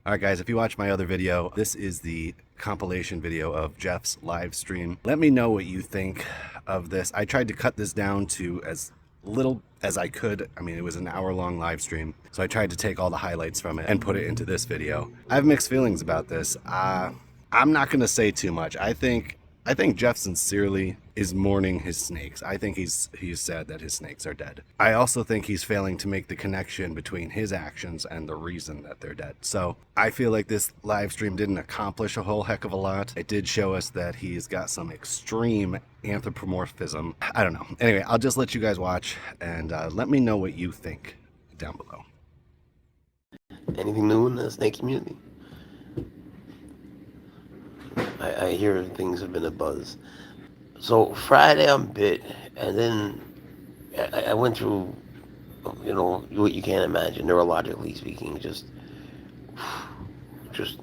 All right, guys, if you watch my other video, this is the compilation video of Jeff's live stream. Let me know what you think of this. I tried to cut this down to as little as I could. I mean, it was an hour-long live stream, so I tried to take all the highlights from it and put it into this video. I have mixed feelings about this. I'm not going to say too much. I think Jeff sincerely is mourning his snakes. I think he's sad that his snakes are dead. I also think he's failing to make the connection between his actions and the reason that they're dead. So I feel like this live stream didn't accomplish a whole heck of a lot. It did show us that he's got some extreme anthropomorphism. I don't know. Anyway, I'll just let you guys watch and let me know what you think down below. Anything new in the snake community? I hear things have been a buzz. So Friday I'm bit, and then I went through, what you can't imagine, neurologically speaking, just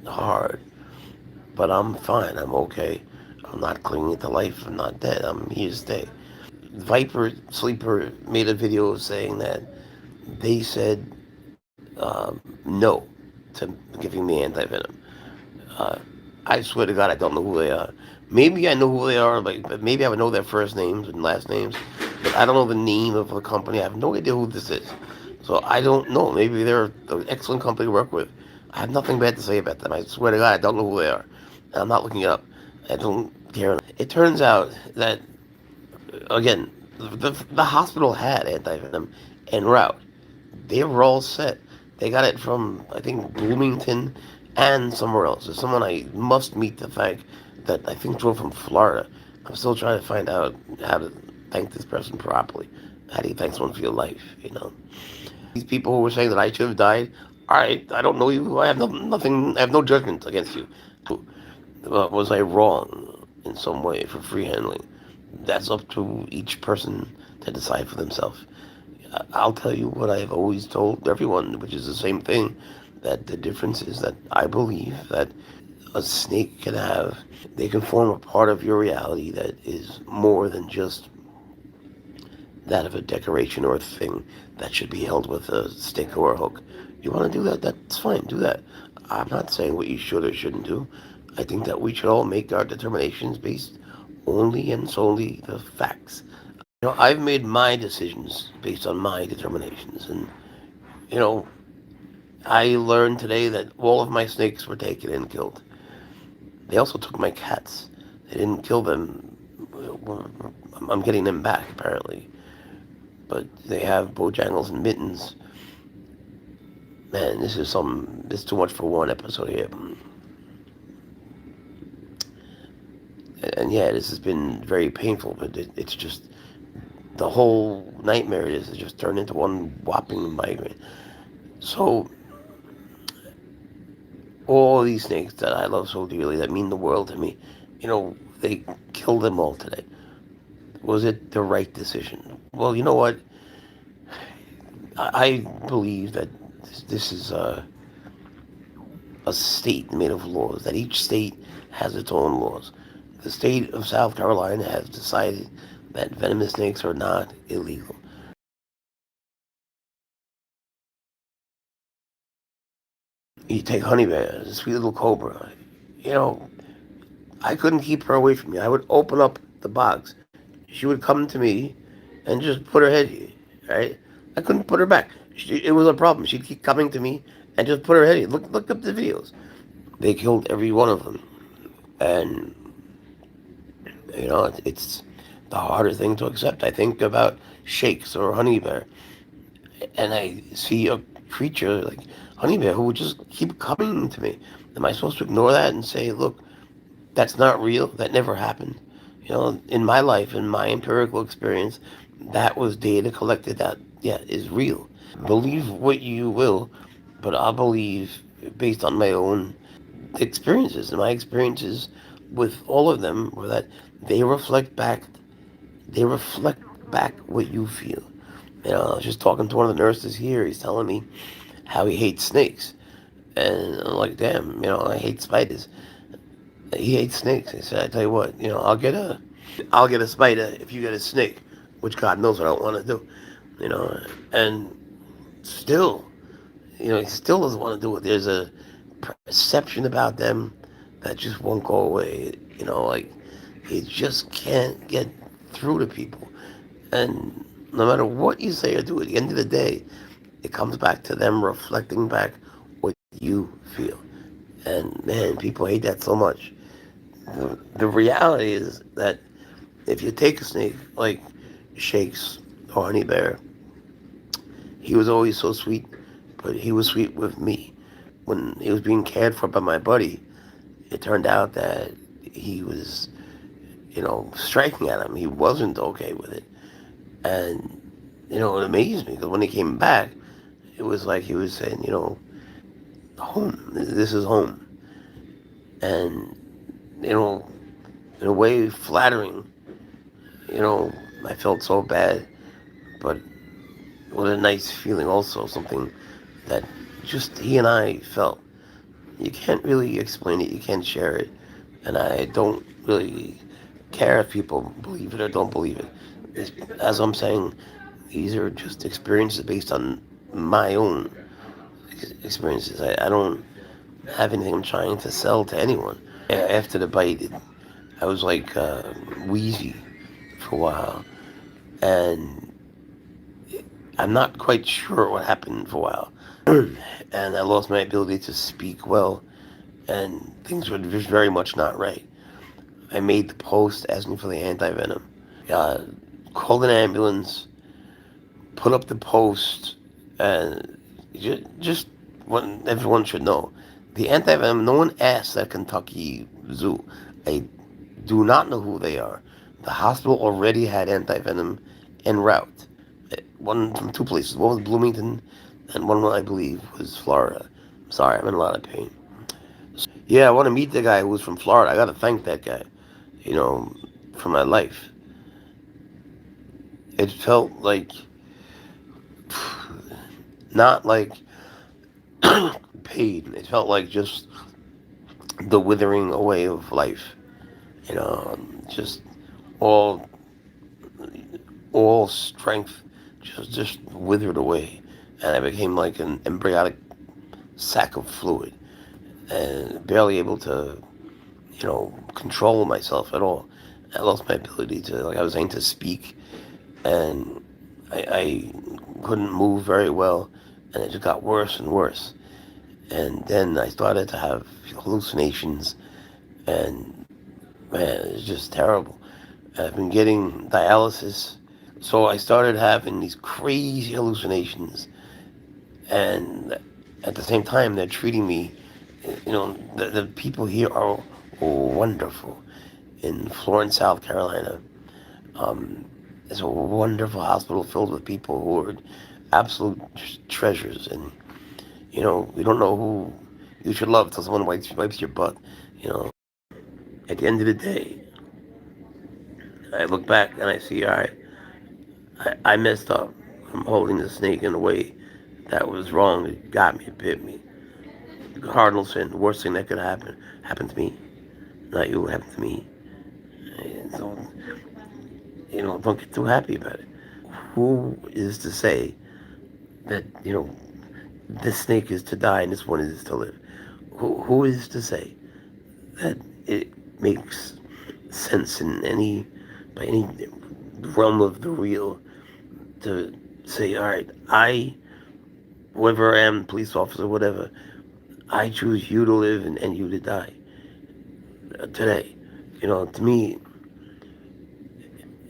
hard. But I'm fine. I'm okay. I'm not clinging to life. I'm not dead. I'm here to stay. Viper Sleeper made a video saying that they said no to giving me anti-venom. I swear to God, I don't know who they are. Maybe I know who they are, but maybe I would know their first names and last names. But I don't know the name of the company. I have no idea who this is. So I don't know. Maybe they're an excellent company to work with. I have nothing bad to say about them. I swear to God, I don't know who they are. And I'm not looking it up. I don't care. It turns out that, again, the hospital had anti-venom en route. They were all set. They got it from, I think, Bloomington and somewhere else. There's someone I must meet to thank that I think drove from Florida. I'm still trying to find out how to thank this person properly. How do you thank someone for your life, These people who were saying that I should have died, all right, I don't know you. I have nothing. I have no judgment against you. Was I wrong in some way for free handling? That's up to each person to decide for themselves. I'll tell you what I've always told everyone, which is the same thing, that the difference is that I believe that a snake they can form a part of your reality that is more than just that of a decoration or a thing that should be held with a stick or a hook. You want to do that? That's fine, do that. I'm not saying what you should or shouldn't do. I think that we should all make our determinations based only and solely the facts. I've made my decisions based on my determinations, and I learned today that all of my snakes were taken and killed. They also took my cats. They didn't kill them. I'm getting them back, apparently. But they have Bojangles and Mittens. Man, this is too much for one episode here. And yeah, this has been very painful, but it's just, the whole nightmare is just turned into one whopping migraine. So, all these snakes that I love so dearly, that mean the world to me, they killed them all today. Was it the right decision? Well, you know what? I believe that this is a state made of laws, that each state has its own laws. The state of South Carolina has decided that venomous snakes are not illegal. You take Honey Bear, a sweet little cobra. I couldn't keep her away from me. I would open up the box. She would come to me and just put her head here, right? I couldn't put her back. It was a problem. She'd keep coming to me and just put her head here. Look up the videos. They killed every one of them. And, it's the harder thing to accept. I think about shakes or honey bear, and I see a creature like honey bear who would just keep coming to me. Am I supposed to ignore that and say, look, that's not real? That never happened. In my life, in my empirical experience, that was data collected that, is real. Believe what you will, but I believe based on my own experiences. And my experiences with all of them were that they reflect back what you feel. I was just talking to one of the nurses here. He's telling me how he hates snakes. And I'm like, damn, I hate spiders. He hates snakes. I said, I tell you what, I'll get a spider if you get a snake, which God knows what I don't want to do, and still, he still doesn't want to do it. There's a perception about them that just won't go away. Like it just can't get through to people. And no matter what you say or do, at the end of the day, it comes back to them reflecting back what you feel. And man, people hate that so much. The reality is that if you take a snake like Shakes or Honey Bear, he was always so sweet, but he was sweet with me. When he was being cared for by my buddy, it turned out that he was, striking at him. He wasn't okay with it. And, it amazed me because when he came back, it was like he was saying, home, this is home. And, in a way flattering, I felt so bad, but it was a nice feeling also, something that just he and I felt. You can't really explain it, you can't share it, and I don't really care if people believe it or don't believe it. As I'm saying, these are just experiences based on my own experiences. I don't have anything I'm trying to sell to anyone. After the bite, I was like wheezy for a while, and I'm not quite sure what happened for a while. And I lost my ability to speak well, and things were just very much not right. I made the post asking for the anti-venom. Uh, Called an ambulance, put up the post, and just what everyone should know. The anti-venom, no one asked at Kentucky Zoo. I do not know who they are. The hospital already had anti-venom en route. One from two places. One was Bloomington, and one, I believe, was Florida. I'm sorry, I'm in a lot of pain. Yeah, I want to meet the guy who was from Florida. I got to thank that guy, for my life. It felt like, not like pain. It felt like just the withering away of life. Just all all strength just withered away, and I became like an embryonic sack of fluid, and barely able to, control myself at all. I lost my ability to, like I was saying, to speak, and I couldn't move very well, and it just got worse and worse. And then I started to have hallucinations, and man, it's just terrible. I've been getting dialysis, so I started having these crazy hallucinations, and at the same time, they're treating me. The people here are wonderful. In Florence, South Carolina, it's a wonderful hospital filled with people who are absolute treasures, and you don't know who you should love till someone wipes your butt. You know, at the end of the day, I look back and I see, all right, I messed up. I'm holding the snake in a way that was wrong. It got me. It bit me. Cardinal sin. The worst thing that could happen happened to me. Not you. It happened to me. And so, don't get too happy about it. Who is to say that, this snake is to die and this one is to live? Who is to say that it makes sense by any realm of the real to say, all right, whoever I am, police officer, whatever, I choose you to live and you to die today. To me,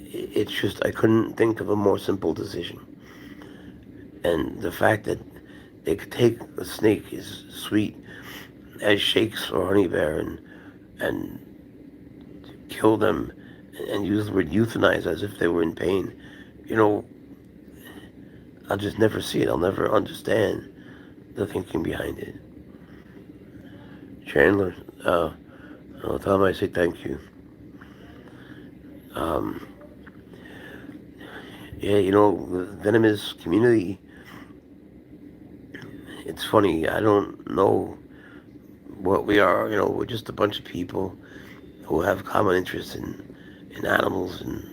it's just, I couldn't think of a more simple decision. And the fact that they could take a snake as sweet as Shakes or Honey Bear and kill them and use the word euthanize as if they were in pain, I'll just never see it. I'll never understand the thinking behind it. Chandler, I'll tell him I say thank you. Yeah, the Venomous community, it's funny, I don't know what we are. We're just a bunch of people who have common interests in animals. And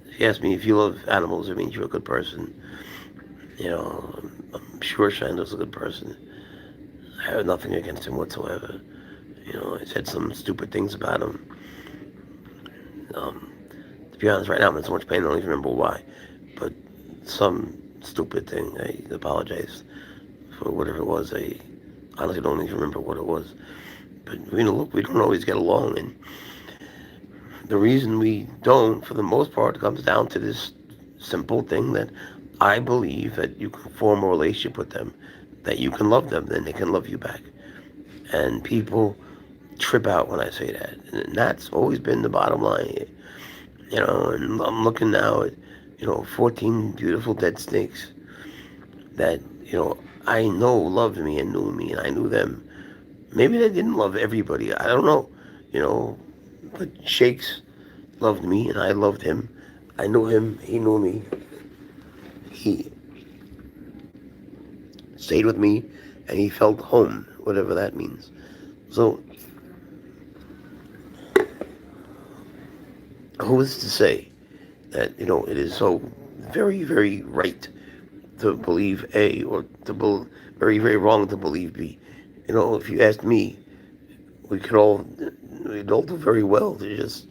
if you ask me if you love animals, it means you're a good person. I'm sure Chandler's a good person. I have nothing against him whatsoever. I said some stupid things about him. Um, to be honest, right now I'm in so much pain I don't even remember why. But some stupid thing. I apologize for whatever it was. I honestly don't even remember what it was. But look, we don't always get along, and the reason we don't, for the most part, comes down to this simple thing that I believe that you can form a relationship with them, that you can love them, then they can love you back. And people trip out when I say that, and that's always been the bottom line. And I'm looking now at 14 beautiful dead snakes that I know loved me and knew me, and I knew them. Maybe they didn't love everybody. I don't know. You know, but Shakes loved me and I loved him. I knew him. He knew me. He stayed with me and he felt home, whatever that means. So, who is to say that, it is so very, very right to believe A or very, very wrong to believe B? If you asked me, we'd all do very well to just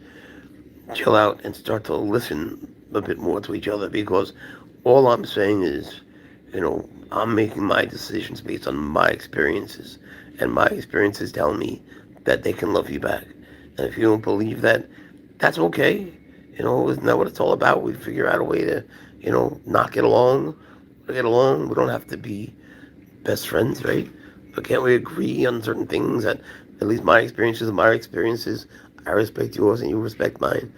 chill out and start to listen a bit more to each other, because all I'm saying is, I'm making my decisions based on my experiences, and my experiences tell me that they can love you back. And if you don't believe that, that's okay. Isn't that what it's all about? We figure out a way to, not get along. Get along. We don't have to be best friends, right? But can't we agree on certain things that at least my experiences are my experiences? I respect yours and you respect mine.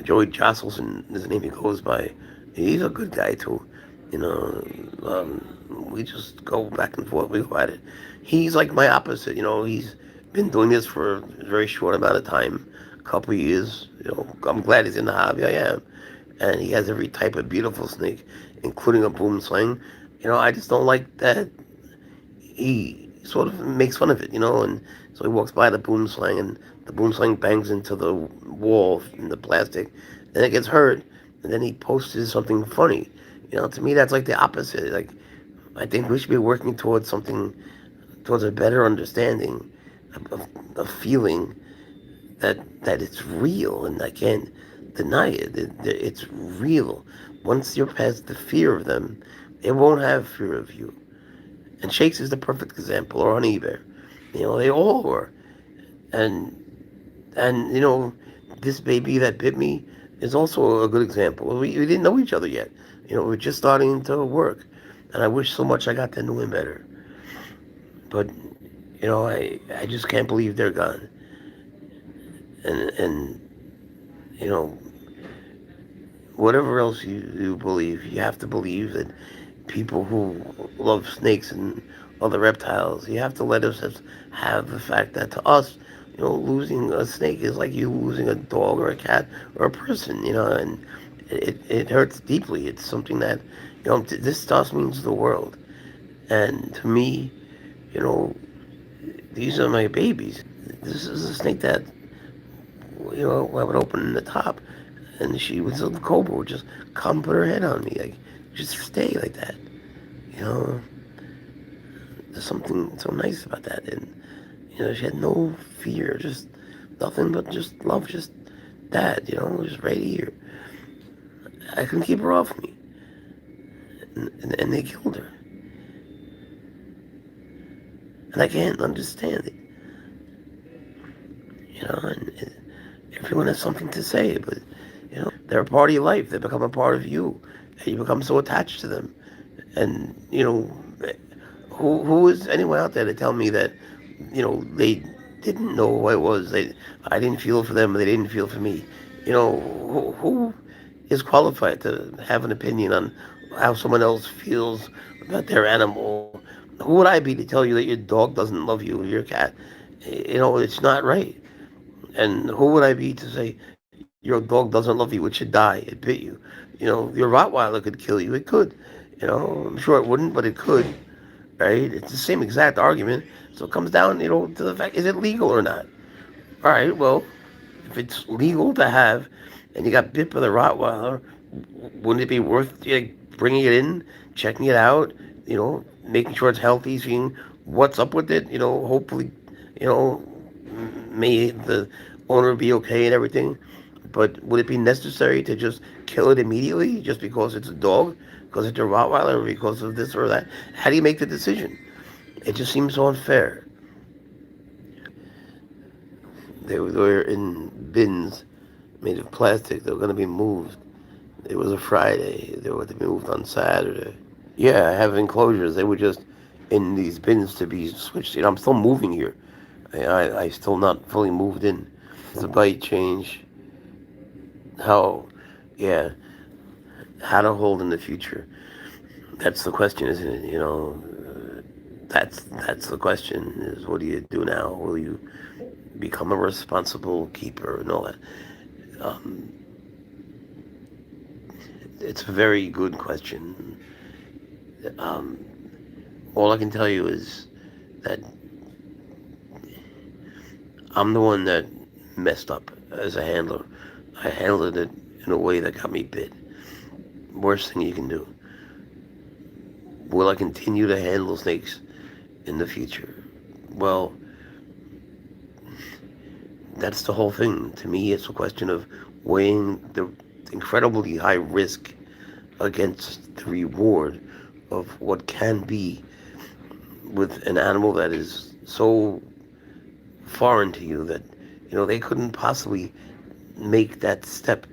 Joey Josselson is the name he goes by. He's a good guy too. We just go back and forth. We go at it. He's like my opposite. He's been doing this for a very short amount of time, a couple of years. I'm glad he's in the hobby. I am, and he has every type of beautiful snake, including a boom sling. I just don't like that he sort of makes fun of it, and so he walks by the boom sling and the boom sling bangs into the wall in the plastic, then it gets hurt, and then he posts something funny. To me that's like the opposite. Like, I think we should be working towards something, towards a better understanding of feeling that it's real, and I can't deny it. It's real. Once you're past the fear of them, they won't have fear of you. And Shakes is the perfect example, or Honey Bear. They all were. And this baby that bit me is also a good example. We didn't know each other yet. We were just starting to work. And I wish so much I got to know him better. But, I just can't believe they're gone. And whatever else you believe, you have to believe that people who love snakes and other reptiles, you have to let us have the fact that to us, losing a snake is like you losing a dog or a cat or a person, and it hurts deeply. It's something that, this to us means the world. And to me, these are my babies. This is a snake that, I would open the top, and the cobra would just come put her head on me, like, just stay like that. There's something so nice about that. And, she had no fear, just nothing but just love, just that, just right here. I couldn't keep her off me. And they killed her. And I can't understand it. And everyone has something to say, but, they're a part of your life. They become a part of you. And you become so attached to them. And, who is anyone out there to tell me that, they didn't know who I was. I didn't feel for them, or they didn't feel for me. Who is qualified to have an opinion on how someone else feels about their animal? Who would I be to tell you that your dog doesn't love you or your cat? It's not right. And who would I be to say your dog doesn't love you, it should die, it bit you? Your Rottweiler could kill you. It could. I'm sure it wouldn't, but it could. Right? It's the same exact argument. So it comes down, to the fact, is it legal or not? All right, well, if it's legal to have, and you got bit by the Rottweiler, wouldn't it be worth bringing it in, checking it out, making sure it's healthy, seeing what's up with it. Hopefully, you know, may the owner be okay and everything. But would it be necessary to just kill it immediately just because it's a dog, because it's a Rottweiler, because of this or that? How do you make the decision? It just seems so unfair. They were in bins made of plastic. They were going to be moved. It was a Friday. They were to be moved on Saturday. Yeah, I have enclosures. They were just in these bins to be switched. I'm still moving here. I still not fully moved in. The bite change. How, yeah, how to hold in the future. That's the question, isn't it? That's the question. Is what do you do now? Will you become a responsible keeper and all that? Um, it's a very good question. Um, all I can tell you is that I'm the one that messed up as a handler. I handled it in a way that got me bit. Worst thing you can do. Will I continue to handle snakes in the future? Well, that's the whole thing. To me, it's a question of weighing the incredibly high risk against the reward of what can be with an animal that is so foreign to you that they couldn't possibly make that step.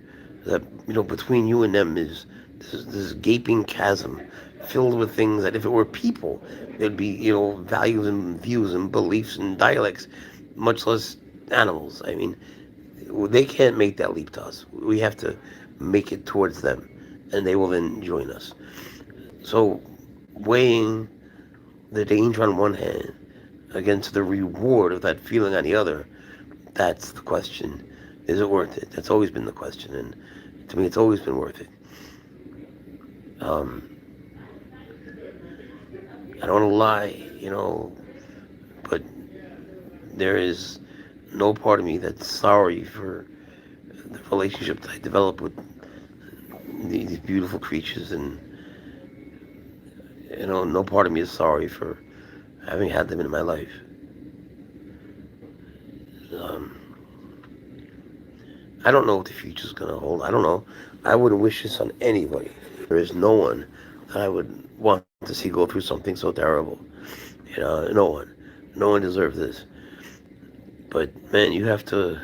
That between you and them is this gaping chasm filled with things that if it were people, there'd be values and views and beliefs and dialects, much less animals. I mean, they can't make that leap to us. We have to make it towards them, and they will then join us. So, weighing the danger on one hand against the reward of that feeling on the other, that's the question. Is it worth it? That's always been the question, and to me, it's always been worth it. Um, I don't want to lie, but there is no part of me that's sorry for the relationship that I developed with these beautiful creatures, and no part of me is sorry for having had them in my life. Um, I don't know what the future's gonna hold. I don't know. I wouldn't wish this on anybody. There is no one that I would want to see go through something so terrible. No one. No one deserves this. But man, you have to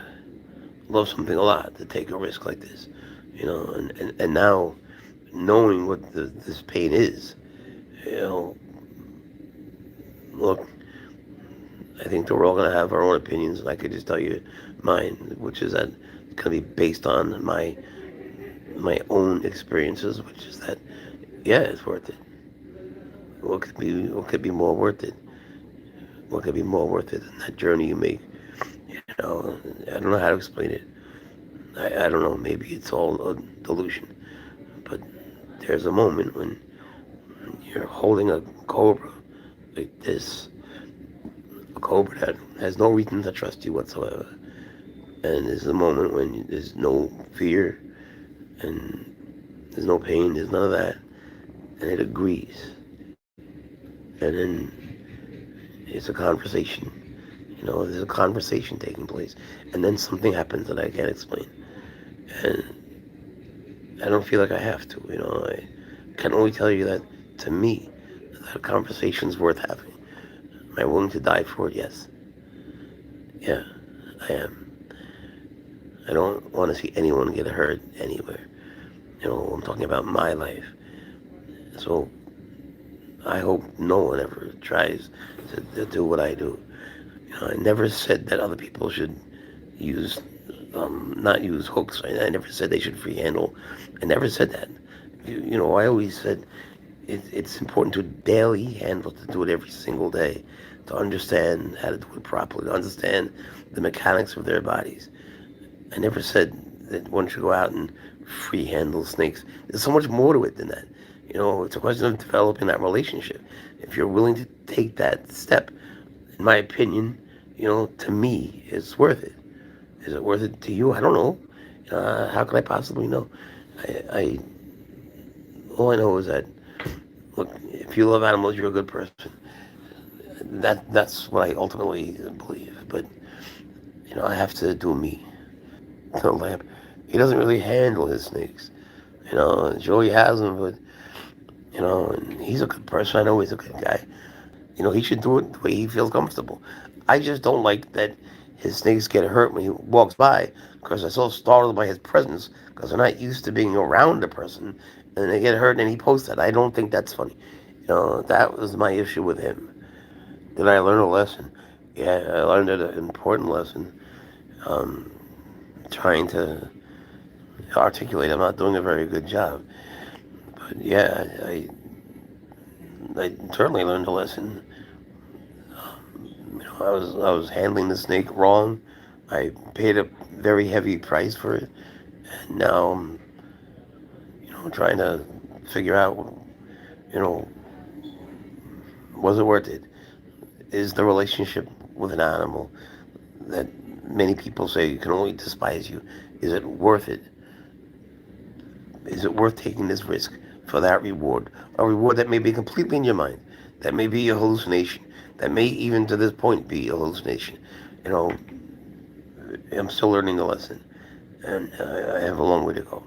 love something a lot to take a risk like this. And now knowing what this pain is, you know, look, I think that we're all gonna have our own opinions, and I could just tell you mine, which is that it's gonna be based on my own experiences, which is that yeah, it's worth it. What could be more worth it? What could be more worth it than that journey you make? I don't know how to explain it. I don't know. Maybe it's all a delusion, but there's a moment when you're holding a cobra like this, a cobra that has no reason to trust you whatsoever, and there's a moment when there's no fear and there's no pain, there's none of that, and it agrees, and then it's a conversation. There's a conversation taking place, and then something happens that I can't explain, and I don't feel like I have to. I can only tell you that to me, that conversation's worth having. Am I willing to die for it? Yes. Yeah, I am. I don't want to see anyone get hurt anywhere. I'm talking about my life. So I hope no one ever tries to do what I do. I never said that other people should use, not use hooks. I never said they should free handle. I never said that. I always said it's important to daily handle, to do it every single day, to understand how to do it properly, to understand the mechanics of their bodies. I never said that one should go out and free handle snakes. There's so much more to it than that. It's a question of developing that relationship. If you're willing to take that step, in my opinion, to me, it's worth it. Is it worth it to you? I don't know. How could I possibly know? I all I know is that, look, if you love animals, you're a good person. That's what I ultimately believe. But I have to do me. The lamp, he doesn't really handle his snakes. Joey has them, but and he's a good person. I know he's a good guy. He should do it the way he feels comfortable. I just don't like that his snakes get hurt when he walks by because they're so startled by his presence because they're not used to being around the person and they get hurt and he posts that. I don't think that's funny. That was my issue with him. Did I learn a lesson? Yeah, I learned an important lesson. Um, Trying to articulate. I'm not doing a very good job. But yeah, I certainly learned a lesson. I was handling the snake wrong. I paid a very heavy price for it, and now I'm trying to figure out you know was it worth it? Is the relationship with an animal that many people say you can only despise you, is it worth it? Is it worth taking this risk for that reward? A reward that may be completely in your mind, that may be a hallucination, that may even to this point be a hallucination. You know, I'm still learning the lesson, and I have a long way to go.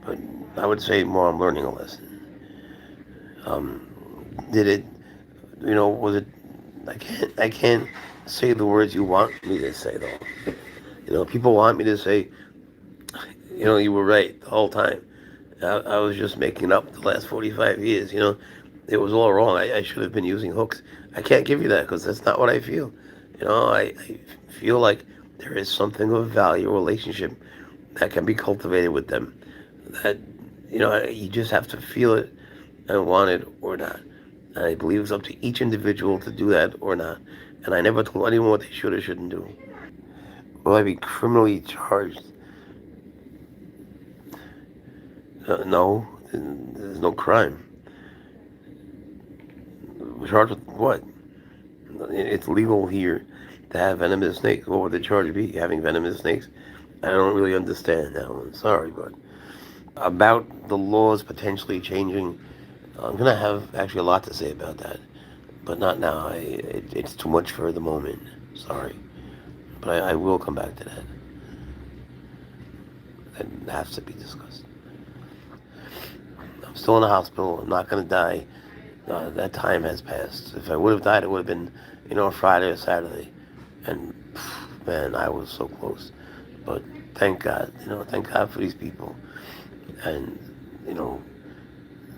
But I would say more I'm learning a lesson. Did it, was it, I can't say the words you want me to say though. People want me to say, you were right the whole time. I was just making up the last 45 years. It was all wrong. I should have been using hooks. I can't give you that because that's not what I feel. I feel like there is something of value, relationship that can be cultivated with them. That, you just have to feel it and want it or not. And I believe it's up to each individual to do that or not. And I never told anyone what they should or shouldn't do. Will I be criminally charged? No, there's no crime. Charged with what? It's legal here to have venomous snakes. What would the charge be? Having venomous snakes? I don't really understand that one. Sorry, but about the laws potentially changing, I'm gonna have actually a lot to say about that, but not now. It's too much for the moment. Sorry, but I will come back to that. That has to be discussed. I'm still in the hospital. I'm not gonna die. That time has passed. If I would have died, it would have been, Friday or Saturday. And man, I was so close. But thank God, thank God for these people. And,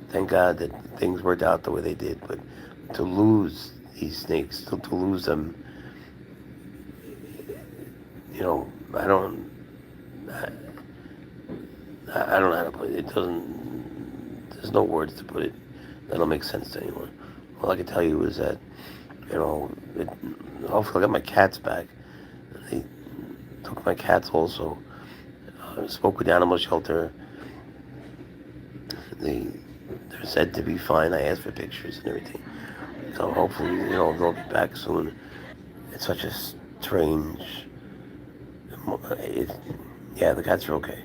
thank God that things worked out the way they did. But to lose these snakes, to lose them, I don't, I don't know how to put it. There's no words to put it that'll make sense to anyone. All I can tell you is that, hopefully I got my cats back. They took my cats also. I spoke with the animal shelter. They're said to be fine. I asked for pictures and everything. So hopefully, they'll be back soon. It's such a strange... yeah, the cats are okay.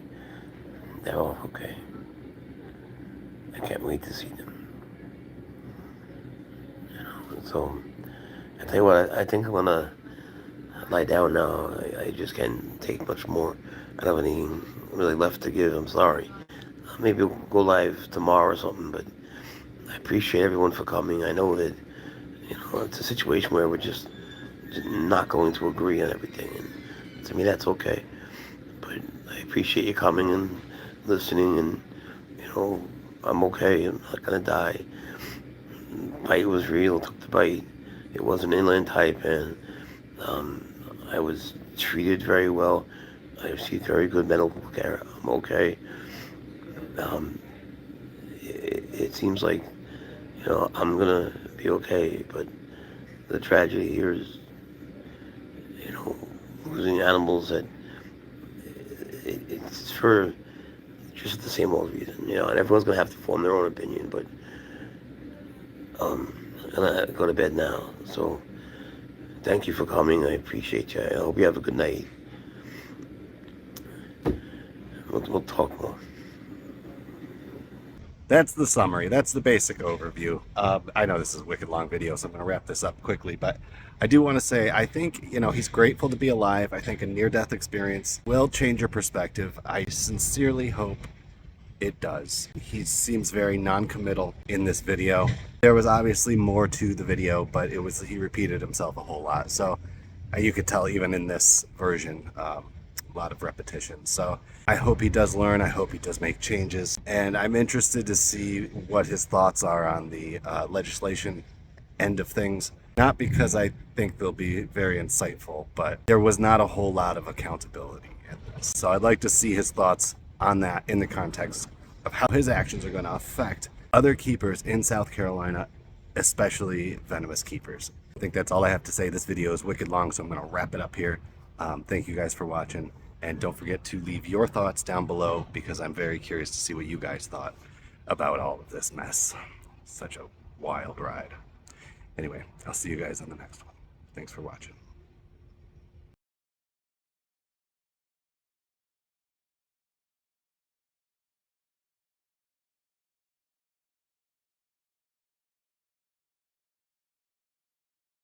They're all okay. I can't wait to see them. So, I tell you what, I think I'm gonna lie down now. I just can't take much more. I don't have anything really left to give. I'm sorry. Maybe we'll go live tomorrow or something, but I appreciate everyone for coming. I know that, it's a situation where we're just not going to agree on everything, and to me that's okay. But I appreciate you coming and listening, and, I'm okay. I'm not gonna die. Bite was real, took the bite. It was an inland Taipan. I was treated very well. I received very good medical care. I'm okay. It seems like, I'm gonna be okay, but the tragedy here is, losing animals that it's for just the same old reason, and everyone's gonna have to form their own opinion, but I'm gonna go to bed now. So thank you for coming. I appreciate you. I hope you have a good night. We'll talk more. that's the summary. That's the basic overview. I know this is a wicked long video, so I'm going to wrap this up quickly. But I do want to say, I think, he's grateful to be alive. I think a near-death experience will change your perspective. I sincerely hope it does. He seems very non-committal in this video. There was obviously more to the video, but he repeated himself a whole lot. So you could tell even in this version, a lot of repetition. So I hope he does learn. I hope he does make changes. And I'm interested to see what his thoughts are on the legislation end of things. Not because I think they'll be very insightful, but there was not a whole lot of accountability in this. So I'd like to see his thoughts on that in the context of how his actions are going to affect other keepers in South Carolina, especially venomous keepers. I think that's all I have to say. This video is wicked long, so I'm going to wrap it up here. Thank you guys for watching, and don't forget to leave your thoughts down below, because I'm very curious to see what you guys thought about all of this mess. Such a wild ride. Anyway, I'll see you guys on the next one. Thanks for watching.